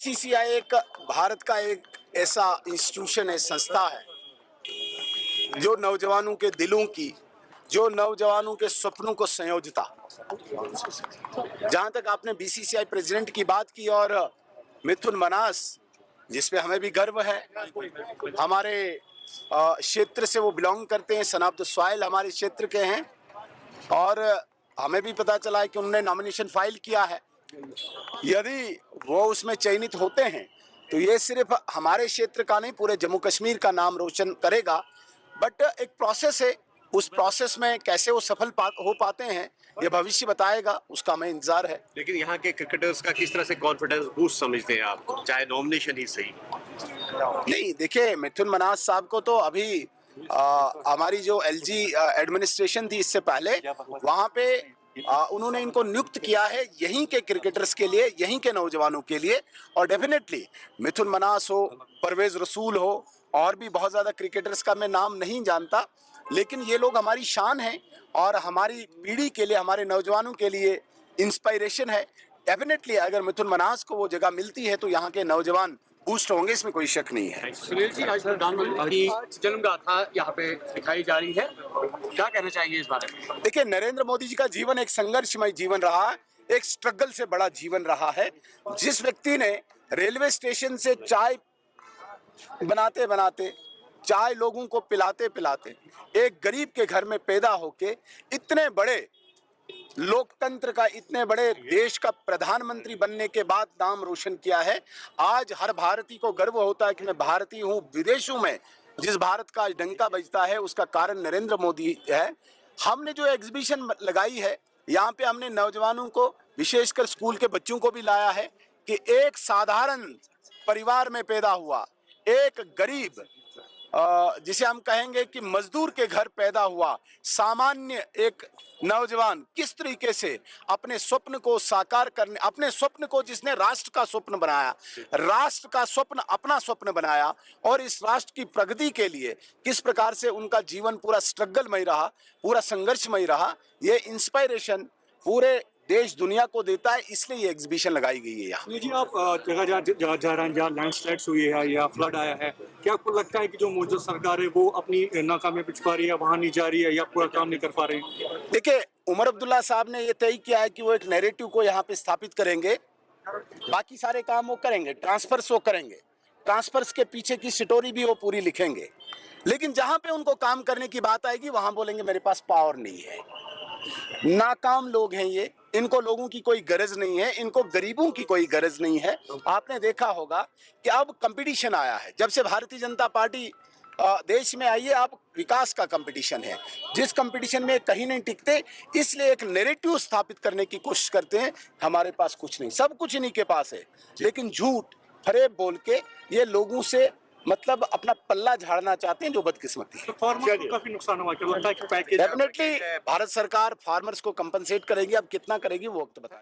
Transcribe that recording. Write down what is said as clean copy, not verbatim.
BCCI एक भारत का एक ऐसा इंस्टीट्यूशन है, संस्था है, जो नौजवानों के दिलों की, जो नौजवानों के सपनों को संयोजता। जहां तक आपने बीसीसीआई प्रेसिडेंट की बात की और मिथुन मनास, जिसपे हमें भी गर्व है, हमारे क्षेत्र से वो बिलोंग करते हैं, सन ऑफ द सॉइल हमारे क्षेत्र के हैं, और हमें भी पता चला है कि उन्होंने नॉमिनेशन फाइल किया है। यदि वो उसमें चयनित होते हैं तो ये सिर्फ हमारे क्षेत्र का नहीं, पूरे जम्मू कश्मीर का नाम रोशन करेगा। बट एक प्रोसेस है, उस प्रोसेस में कैसे वो सफल हो पाते हैं ये भविष्य बताएगा, उसका हमें इंतजार है। लेकिन यहाँ के क्रिकेटर्स का किस तरह से कॉन्फिडेंस बूस्ट समझते हैं आप, चाहे नॉमिनेशन ही सही? नहीं, देखिए, मिथुन मनास साहब को तो अभी हमारी जो एलजी एडमिनिस्ट्रेशन थी इससे पहले, वहाँ पे उन्होंने इनको नियुक्त किया है यहीं के क्रिकेटर्स के लिए, यहीं के नौजवानों के लिए। और डेफिनेटली मिथुन मनास हो, परवेज रसूल हो, और भी बहुत ज़्यादा क्रिकेटर्स का मैं नाम नहीं जानता, लेकिन ये लोग हमारी शान हैं और हमारी पीढ़ी के लिए, हमारे नौजवानों के लिए इंस्पायरेशन है। डेफिनेटली अगर मिथुन मनास को वो जगह मिलती है तो यहाँ के नौजवान बूस्ट होंगे, इसमें कोई शक नहीं है। सुनील जी, आज प्रधानमंत्री की जन्मगाथा यहाँ पे दिखाई जा रही है, क्या कहना चाहिए इस बारे में? देखिए, नरेंद्र मोदी जी का जीवन एक संघर्षमय जीवन रहा है, एक स्ट्रगल से बड़ा जीवन रहा है। जिस व्यक्ति ने रेलवे स्टेशन से चाय बनाते बनाते, चाय लोगों को पिलाते पिलाते, एक गरीब के घर में पैदा होके इतने बड़े लोकतंत्र का, इतने बड़े देश का प्रधानमंत्री बनने के बाद नाम रोशन किया है, आज हर भारतीय को गर्व होता है कि मैं भारतीय हूँ। विदेशों में जिस भारत का डंका बजता है उसका कारण नरेंद्र मोदी है। हमने जो एग्जीबिशन लगाई है, यहाँ पे हमने नौजवानों को, विशेषकर स्कूल के बच्चों को भी लाया है कि एक साधारण परिवार में पैदा हुआ एक गरीब, जिसे हम कहेंगे कि मजदूर के घर पैदा हुआ सामान्य एक नौजवान किस तरीके से अपने स्वप्न को साकार करने, अपने स्वप्न को, जिसने राष्ट्र का स्वप्न बनाया, राष्ट्र का स्वप्न अपना स्वप्न बनाया, और इस राष्ट्र की प्रगति के लिए किस प्रकार से उनका जीवन पूरा स्ट्रगलमय रहा, पूरा संघर्षमय रहा, ये इंस्पायरेशन पूरे देश दुनिया को देता है। इसलिए ये एग्जीबिशन लगाई गई है यहाँ। जी, आप जगह जहाँ लैंडस्लाइड्स हुई है या फ्लड आया है, क्या आपको लगता है कि जो मौजूदा सरकार है वो अपनी नाकामी छुपा रही है, वहाँ नहीं जा रही है या पूरा काम नहीं कर पा रहे हैं? देखिए, उमर अब्दुल्ला साहब ने ये तय किया है कि वो एक नैरेटिव को यहाँ पे स्थापित करेंगे, बाकी सारे काम वो करेंगे, ट्रांसफर्स वो करेंगे, ट्रांसफर्स के पीछे की स्टोरी भी वो पूरी लिखेंगे, लेकिन जहाँ पे उनको काम करने की बात आएगी वहाँ बोलेंगे मेरे पास पावर नहीं है। नाकाम लोग हैं ये, इनको लोगों की कोई गरज नहीं है, इनको गरीबों की कोई गरज नहीं है। आपने देखा होगा कि अब कंपटीशन आया है, जब से भारतीय जनता पार्टी देश में आई है, अब विकास का कंपटीशन है, जिस कंपटीशन में कहीं नहीं टिकते, इसलिए एक नैरेटिव स्थापित करने की कोशिश करते हैं। हमारे पास कुछ नहीं, सब कुछ इन्हीं के पास है, लेकिन झूठ फरेब बोल के ये लोगों से मतलब अपना पल्ला झाड़ना चाहते हैं, जो बदकिस्मती है। तो फार्मर्स को काफी नुकसान हुआ, क्या लगता है कि पैकेज डेफिनेटली भारत सरकार फार्मर्स को कंपनसेट करेगी, अब कितना करेगी वो वक्त बताएगा।